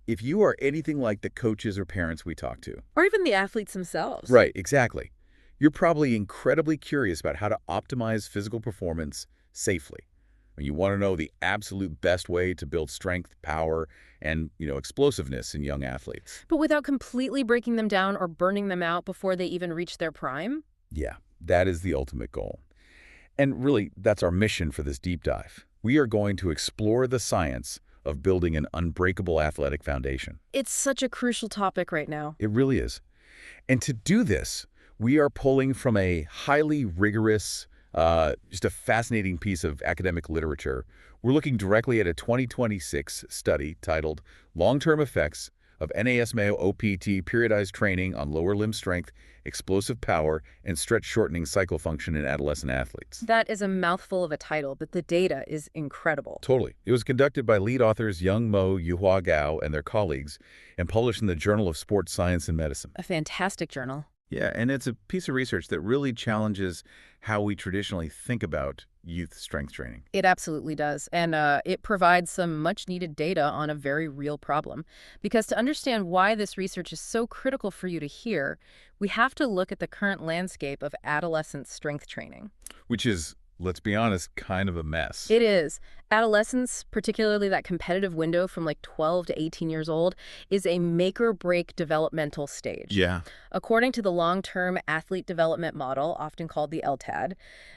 If you are anything like the coaches or parents we talk to. Or even the athletes themselves. Right, exactly. You're probably incredibly curious about how to optimize physical performance safely. And you want to know the absolute best way to build strength, power, and, explosiveness in young athletes. But without completely breaking them down or burning them out before they even reach their prime? Yeah, that is the ultimate goal. And really, that's our mission for this deep dive. We are going to explore the science of building an unbreakable athletic foundation. It's such a crucial topic right now. It really is. And to do this, we are pulling from a highly rigorous, just a fascinating piece of academic literature. We're looking directly at a 2026 study titled Long-Term Effects of NASM-OPT Periodized Training on Lower Limb Strength, Explosive Power, and Stretch-Shortening Cycle Function in Adolescent Athletes. That is a mouthful of a title, but the data is incredible. Totally. It was conducted by lead authors Yong, Yuhua, and their colleagues and published in the Journal of Sports Science and Medicine. A fantastic journal. Yeah, and it's a piece of research that really challenges how we traditionally think about youth strength training. It absolutely does. And it provides some much-needed data on a very real problem. Because to understand why this research is so critical for you to hear, we have to look at the current landscape of adolescent strength training. Which is, let's be honest, kind of a mess. It is. Adolescence, particularly that competitive window from like 12 to 18 years old, is a make-or-break developmental stage. Yeah. According to the long-term athlete development model, often called the LTAD,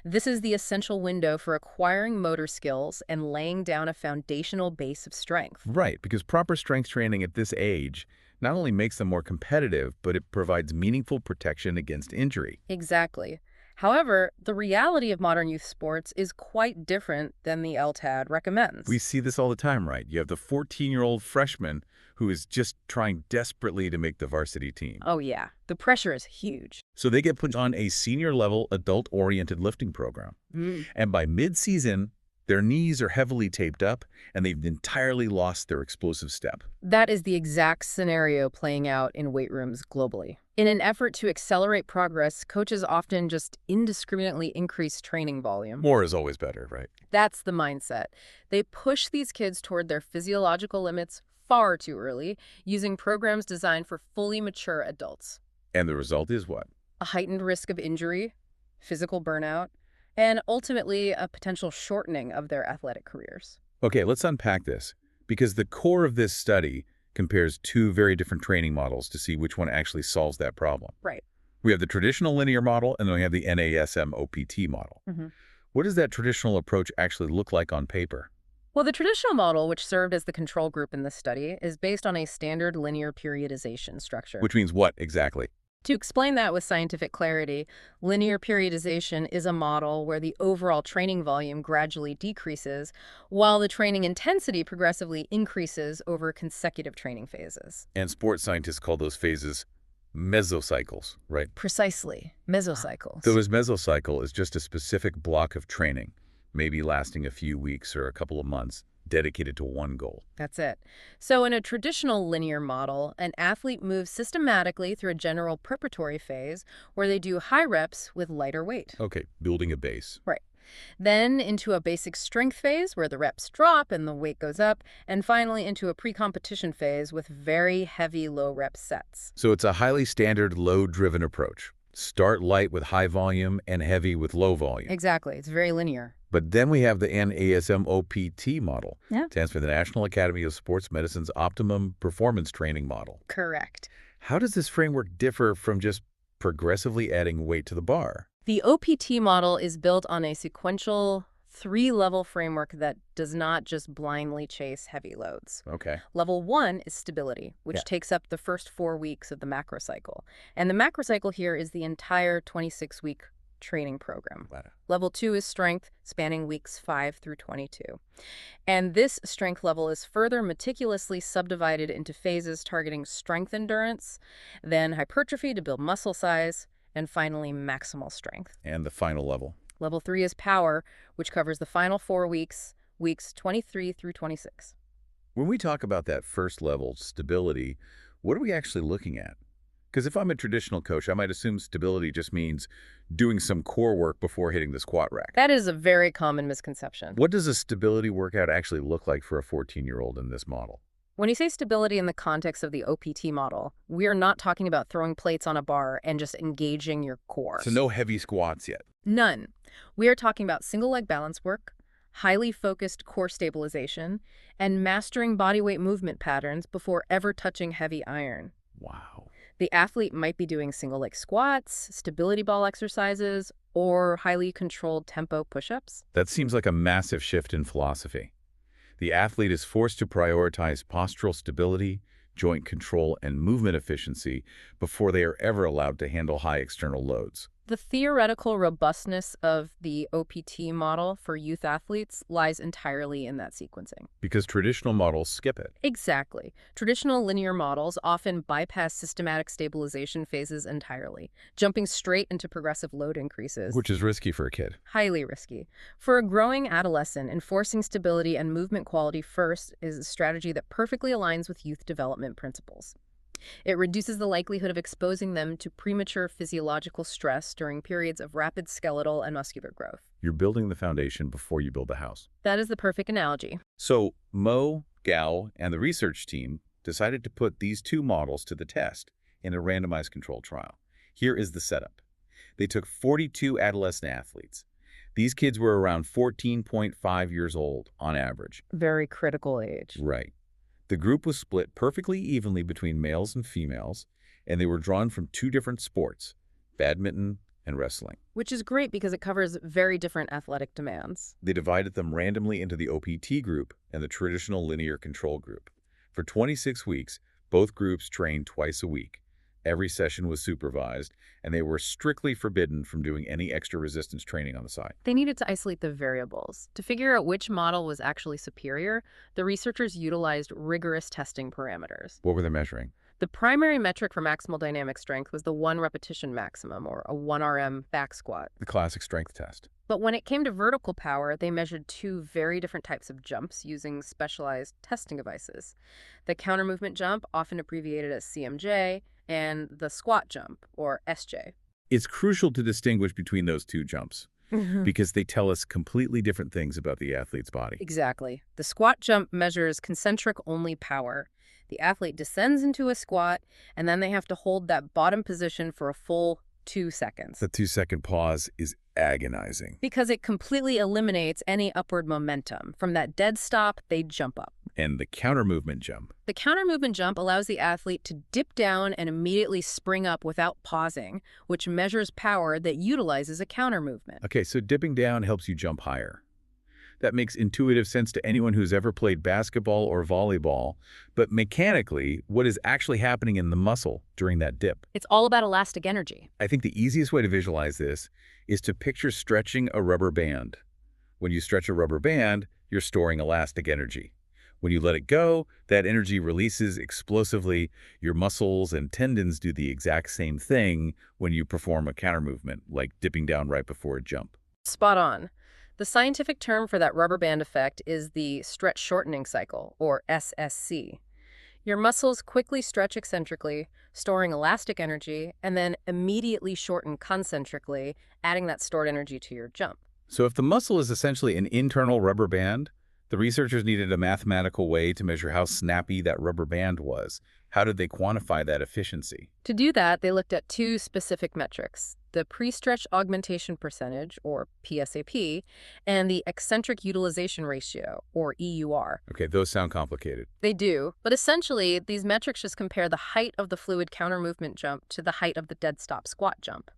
this is the essential window for acquiring motor skills and laying down a foundational base of strength. Right, because proper strength training at this age not only makes them more competitive, but it provides meaningful protection against injury. Exactly. However, the reality of modern youth sports is quite different than the LTAD recommends. We see this all the time, right? You have the 14-year-old freshman who is just trying desperately to make the varsity team. Oh yeah, the pressure is huge. So they get put on a senior-level adult-oriented lifting program. And by mid-season, their knees are heavily taped up, and they've entirely lost their explosive step. That is the exact scenario playing out in weight rooms globally. In an effort to accelerate progress, coaches often just indiscriminately increase training volume. More is always better, right? That's the mindset. They push these kids toward their physiological limits far too early, using programs designed for fully mature adults. And the result is what? A heightened risk of injury, physical burnout, and ultimately a potential shortening of their athletic careers. Okay, let's unpack this, because the core of this study compares two very different training models to see which one actually solves that problem. Right. We have the traditional linear model, and then we have the NASM-OPT model. What does that traditional approach actually look like on paper? Well, the traditional model, which served as the control group in this study, is based on a standard linear periodization structure. Which means what exactly? To explain that with scientific clarity, linear periodization is a model where the overall training volume gradually decreases, while the training intensity progressively increases over consecutive training phases. And sports scientists call those phases mesocycles, right? Precisely, mesocycles. So a mesocycle is just a specific block of training, maybe lasting a few weeks or a couple of months, dedicated to one goal. That's it. So in a traditional linear model, an athlete moves systematically through a general preparatory phase where they do high reps with lighter weight. Okay, building a base. Right. Then into a basic strength phase where the reps drop and the weight goes up, and finally into a pre-competition phase with very heavy low-rep sets. So it's a highly standard load-driven approach. Start light with high volume and heavy with low volume. Exactly. It's very linear. But then we have the NASM-OPT model. Yeah. Stands for the National Academy of Sports Medicine's Optimum Performance Training Model. Correct. How does this framework differ from just progressively adding weight to the bar? The OPT model is built on a sequential 3-level framework that does not just blindly chase heavy loads. Okay. Level 1 is stability, which takes up the first 4 weeks of the macrocycle. And the macrocycle here is the entire 26-week training program. Wow. Level 2 is strength, spanning weeks 5 through 22. And this strength level is further meticulously subdivided into phases targeting strength endurance, then hypertrophy to build muscle size, and finally maximal strength. And the final level? Level 3 is power, which covers the final 4 weeks, weeks 23 through 26. When we talk about that first level, stability, what are we actually looking at? Because if I'm a traditional coach, I might assume stability just means doing some core work before hitting the squat rack. That is a very common misconception. What does a stability workout actually look like for a 14-year-old in this model? When you say stability in the context of the OPT model, we are not talking about throwing plates on a bar and just engaging your core. So no heavy squats yet. None. We are talking about single leg balance work, highly focused core stabilization, and mastering bodyweight movement patterns before ever touching heavy iron. Wow. The athlete might be doing single leg squats, stability ball exercises, or highly controlled tempo push-ups. That seems like a massive shift in philosophy. The athlete is forced to prioritize postural stability, joint control, and movement efficiency before they are ever allowed to handle high external loads. The theoretical robustness of the OPT model for youth athletes lies entirely in that sequencing. Because traditional models skip it. Exactly. Traditional linear models often bypass systematic stabilization phases entirely, jumping straight into progressive load increases. Which is risky for a kid. Highly risky. For a growing adolescent, enforcing stability and movement quality first is a strategy that perfectly aligns with youth development principles. It reduces the likelihood of exposing them to premature physiological stress during periods of rapid skeletal and muscular growth. You're building the foundation before you build the house. That is the perfect analogy. So Mo, Gao, and the research team decided to put these two models to the test in a randomized controlled trial. Here is the setup. They took 42 adolescent athletes. These kids were around 14.5 years old on average. Very critical age. Right. The group was split perfectly evenly between males and females, and they were drawn from two different sports, badminton and wrestling. Which is great because it covers very different athletic demands. They divided them randomly into the OPT group and the traditional linear control group. For 26 weeks, both groups trained twice a week. Every session was supervised, and they were strictly forbidden from doing any extra resistance training on the side. They needed to isolate the variables. To figure out which model was actually superior, the researchers utilized rigorous testing parameters. What were they measuring? The primary metric for maximal dynamic strength was the 1 repetition maximum, or a 1 RM back squat. The classic strength test. But when it came to vertical power, they measured two very different types of jumps using specialized testing devices. The counter movement jump, often abbreviated as CMJ, and the squat jump, or SJ. It's crucial to distinguish between those two jumps because they tell us completely different things about the athlete's body. Exactly. The squat jump measures concentric-only power. The athlete descends into a squat, and then they have to hold that bottom position for a full 2 seconds. The 2-second pause is agonizing. Because it completely eliminates any upward momentum. From that dead stop, they jump up. And the counter movement jump. The counter movement jump allows the athlete to dip down and immediately spring up without pausing, which measures power that utilizes a counter movement. Okay, so dipping down helps you jump higher. That makes intuitive sense to anyone who's ever played basketball or volleyball, but mechanically, what is actually happening in the muscle during that dip? It's all about elastic energy. I think the easiest way to visualize this is to picture stretching a rubber band. When you stretch a rubber band, you're storing elastic energy. When you let it go, that energy releases explosively. Your muscles and tendons do the exact same thing when you perform a counter movement, like dipping down right before a jump. Spot on. The scientific term for that rubber band effect is the stretch-shortening cycle, or SSC. Your muscles quickly stretch eccentrically, storing elastic energy, and then immediately shorten concentrically, adding that stored energy to your jump. So if the muscle is essentially an internal rubber band, the researchers needed a mathematical way to measure how snappy that rubber band was. How did they quantify that efficiency? To do that, they looked at two specific metrics, the pre-stretch augmentation percentage, or PSAP, and the eccentric utilization ratio, or EUR. Okay, those sound complicated. They do, but essentially, these metrics just compare the height of the fluid counter movement jump to the height of the dead stop squat jump.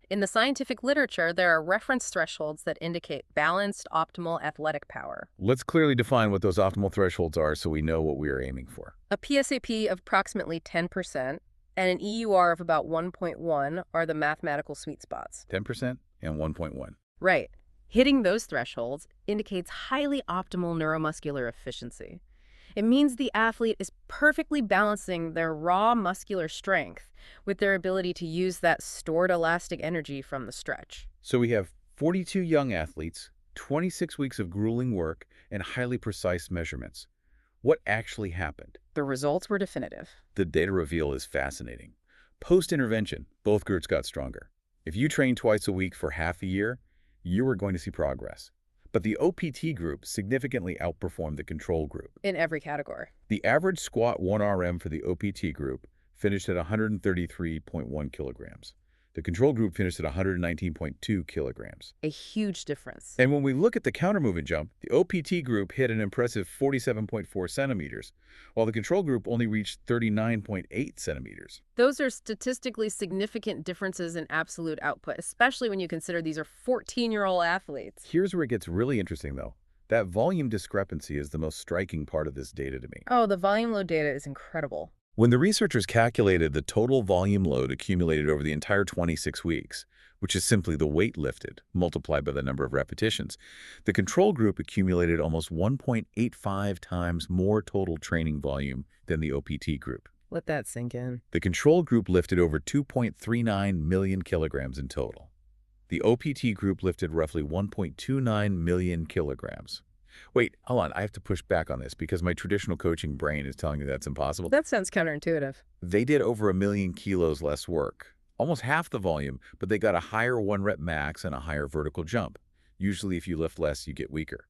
In the scientific literature, there are reference thresholds that indicate balanced, optimal athletic power. Let's clearly define what those optimal thresholds are so we know what we are aiming for. A PSAP of approximately 10% and an EUR of about 1.1 are the mathematical sweet spots. 10% and 1.1. Right. Hitting those thresholds indicates highly optimal neuromuscular efficiency. It means the athlete is perfectly balancing their raw muscular strength with their ability to use that stored elastic energy from the stretch. So we have 42 young athletes, 26 weeks of grueling work, and highly precise measurements. What actually happened? The results were definitive. The data reveal is fascinating. Post-intervention, both groups got stronger. If you train twice a week for half a year, you are going to see progress. But the OPT group significantly outperformed the control group. In every category. The average squat 1 RM for the OPT group finished at 133.1 kilograms. The control group finished at 119.2 kilograms. A huge difference. And when we look at the counter movement jump, the OPT group hit an impressive 47.4 centimeters, while the control group only reached 39.8 centimeters. Those are statistically significant differences in absolute output, especially when you consider these are 14-year-old athletes. Here's where it gets really interesting, though. That volume discrepancy is the most striking part of this data to me. Oh, the volume load data is incredible. When the researchers calculated the total volume load accumulated over the entire 26 weeks, which is simply the weight lifted multiplied by the number of repetitions, the control group accumulated almost 1.85 times more total training volume than the OPT group. Let that sink in. The control group lifted over 2.39 million kilograms in total. The OPT group lifted roughly 1.29 million kilograms. Wait, hold on. I have to push back on this because my traditional coaching brain is telling me that's impossible. That sounds counterintuitive. They did over 1 million kilos less work, almost half the volume, but they got a higher 1-rep max and a higher vertical jump. Usually if you lift less, you get weaker.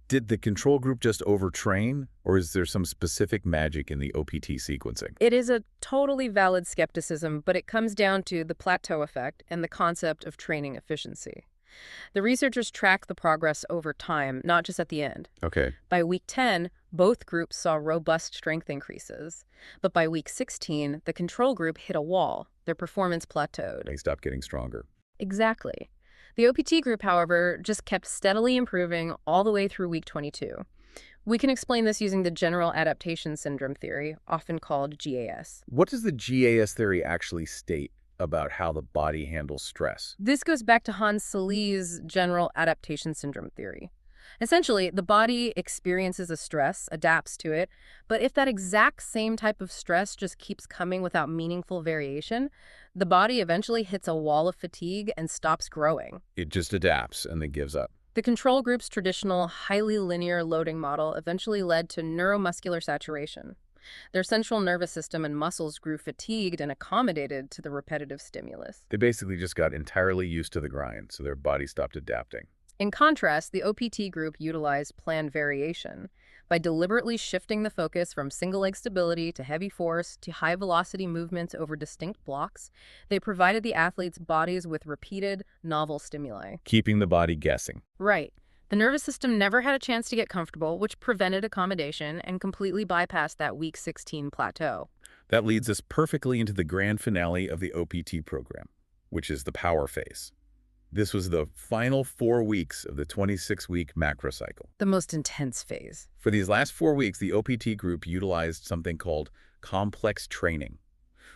Did the control group just overtrain, or is there some specific magic in the OPT sequencing? It is a totally valid skepticism, but it comes down to the plateau effect and the concept of training efficiency. The researchers tracked the progress over time, not just at the end. Okay. By week 10, both groups saw robust strength increases. But by week 16, the control group hit a wall. Their performance plateaued. They stopped getting stronger. Exactly. The OPT group, however, just kept steadily improving all the way through week 22. We can explain this using the general adaptation syndrome theory, often called GAS. What does the GAS theory actually state about how the body handles stress? This goes back to Hans Selye's general adaptation syndrome theory. Essentially, the body experiences a stress, adapts to it, but if that exact same type of stress just keeps coming without meaningful variation, the body eventually hits a wall of fatigue and stops growing. It just adapts and then gives up. The control group's traditional, highly linear loading model eventually led to neuromuscular saturation. Their central nervous system and muscles grew fatigued and accommodated to the repetitive stimulus. They basically just got entirely used to the grind, so their body stopped adapting. In contrast, the OPT group utilized planned variation. By deliberately shifting the focus from single-leg stability to heavy force to high-velocity movements over distinct blocks, they provided the athletes' bodies with repeated, novel stimuli. Keeping the body guessing. Right. The nervous system never had a chance to get comfortable, which prevented accommodation and completely bypassed that week 16 plateau. That leads us perfectly into the grand finale of the OPT program, which is the power phase. This was the final 4 weeks of the 26-week macro cycle. The most intense phase. For these last 4 weeks, the OPT group utilized something called complex training.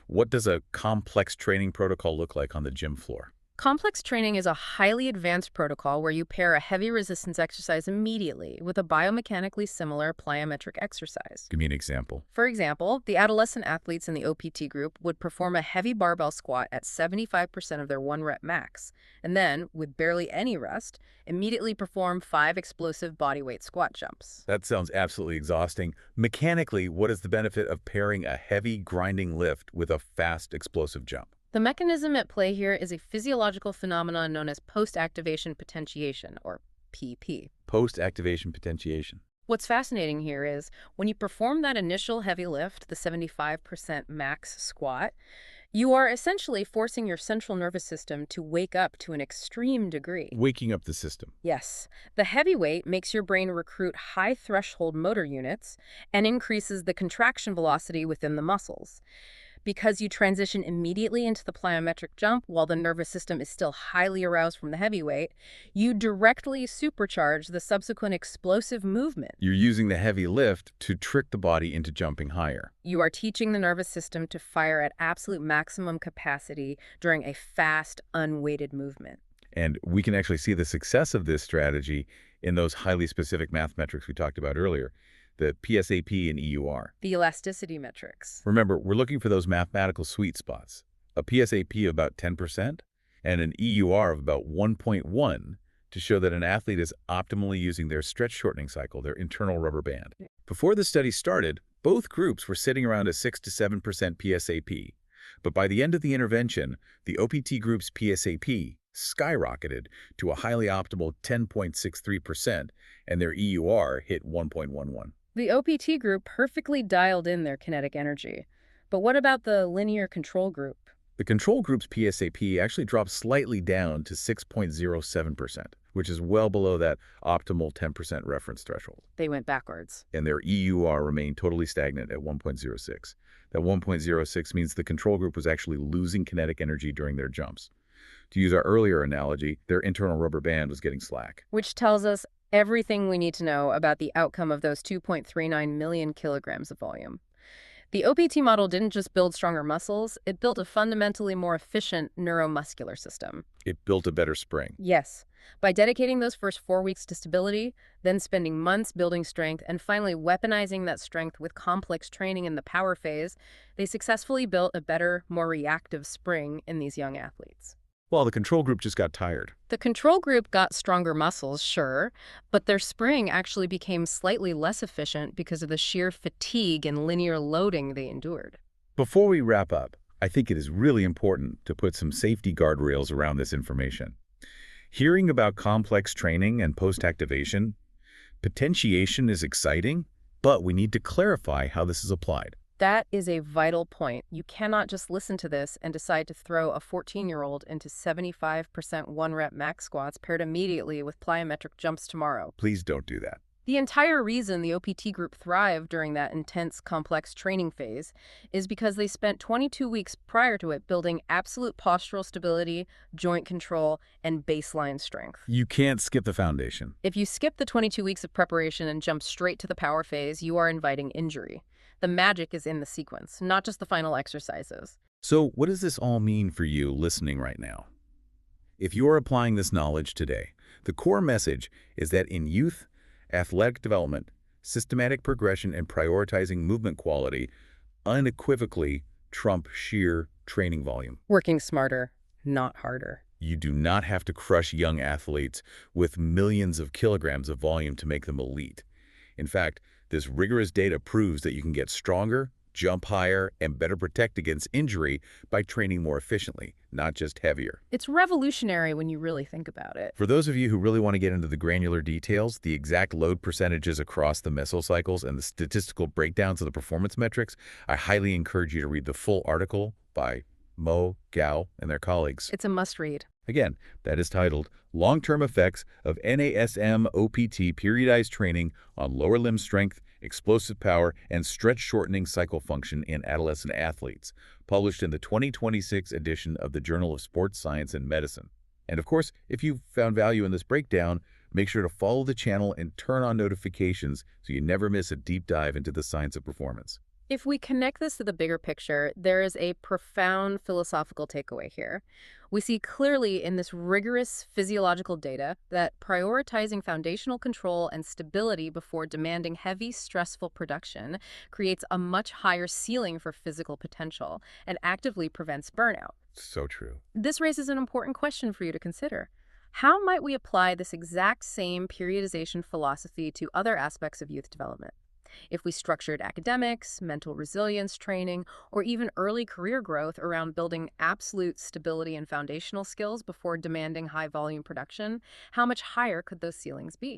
What does a complex training protocol look like on the gym floor? Complex training is a highly advanced protocol where you pair a heavy resistance exercise immediately with a biomechanically similar plyometric exercise. Give me an example. For example, the adolescent athletes in the OPT group would perform a heavy barbell squat at 75% of their 1-rep max, and then, with barely any rest, immediately perform 5 explosive bodyweight squat jumps. That sounds absolutely exhausting. Mechanically, what is the benefit of pairing a heavy, grinding lift with a fast, explosive jump? The mechanism at play here is a physiological phenomenon known as post-activation potentiation, or PP. Post-activation potentiation. What's fascinating here is when you perform that initial heavy lift, the 75% max squat, you are essentially forcing your central nervous system to wake up to an extreme degree. Waking up the system. Yes. The heavy weight makes your brain recruit high threshold motor units and increases the contraction velocity within the muscles. Because you transition immediately into the plyometric jump while the nervous system is still highly aroused from the heavy weight, you directly supercharge the subsequent explosive movement. You're using the heavy lift to trick the body into jumping higher. You are teaching the nervous system to fire at absolute maximum capacity during a fast, unweighted movement. And we can actually see the success of this strategy in those highly specific math metrics we talked about earlier, the PSAP and EUR. The elasticity metrics. Remember, we're looking for those mathematical sweet spots. A PSAP of about 10% and an EUR of about 1.1 to show that an athlete is optimally using their stretch shortening cycle, their internal rubber band. Before the study started, both groups were sitting around a 6 to 7% PSAP. But by the end of the intervention, the OPT group's PSAP skyrocketed to a highly optimal 10.63%, and their EUR hit 1.11. The OPT group perfectly dialed in their kinetic energy. But what about the linear control group? The control group's PSAP actually dropped slightly down to 6.07%, which is well below that optimal 10% reference threshold. They went backwards. And their EUR remained totally stagnant at 1.06. That 1.06 means the control group was actually losing kinetic energy during their jumps. To use our earlier analogy, their internal rubber band was getting slack. Which tells us everything we need to know about the outcome of those 2.39 million kilograms of volume. The OPT model didn't just build stronger muscles, it built a fundamentally more efficient neuromuscular system. It built a better spring. Yes. By dedicating those first 4 weeks to stability, then spending months building strength, and finally weaponizing that strength with complex training in the power phase, they successfully built a better, more reactive spring in these young athletes. Well, the control group just got tired. The control group got stronger muscles, sure, but their spring actually became slightly less efficient because of the sheer fatigue and linear loading they endured. Before we wrap up, I think it is really important to put some safety guardrails around this information. Hearing about complex training and post-activation, potentiation is exciting, but we need to clarify how this is applied. That is a vital point. You cannot just listen to this and decide to throw a 14-year-old into 75% one-rep max squats paired immediately with plyometric jumps tomorrow. Please don't do that. The entire reason the OPT group thrived during that intense, complex training phase is because they spent 22 weeks prior to it building absolute postural stability, joint control, and baseline strength. You can't skip the foundation. If you skip the 22 weeks of preparation and jump straight to the power phase, you are inviting injury. The magic is in the sequence, not just the final exercises. So what does this all mean for you listening right now? If you're applying this knowledge today, the core message is that in youth, athletic development, systematic progression, and prioritizing movement quality unequivocally trump sheer training volume. Working smarter, not harder. You do not have to crush young athletes with millions of kilograms of volume to make them elite. In fact, this rigorous data proves that you can get stronger, jump higher, and better protect against injury by training more efficiently, not just heavier. It's revolutionary when you really think about it. For those of you who really want to get into the granular details, the exact load percentages across the mesocycles, and the statistical breakdowns of the performance metrics, I highly encourage you to read the full article by Mo, Gao, and their colleagues. It's a must-read. Again, that is titled Long-Term Effects of NASM-OPT Periodized Training on Lower Limb Strength, Explosive Power, and Stretch-Shortening Cycle Function in Adolescent Athletes, published in the 2026 edition of the Journal of Sports Science and Medicine. And of course, if you found value in this breakdown, make sure to follow the channel and turn on notifications so you never miss a deep dive into the science of performance. If we connect this to the bigger picture, there is a profound philosophical takeaway here. We see clearly in this rigorous physiological data that prioritizing foundational control and stability before demanding heavy, stressful production creates a much higher ceiling for physical potential and actively prevents burnout. So true. This raises an important question for you to consider. How might we apply this exact same periodization philosophy to other aspects of youth development? If we structured academics, mental resilience training, or even early career growth around building absolute stability and foundational skills before demanding high-volume production, how much higher could those ceilings be?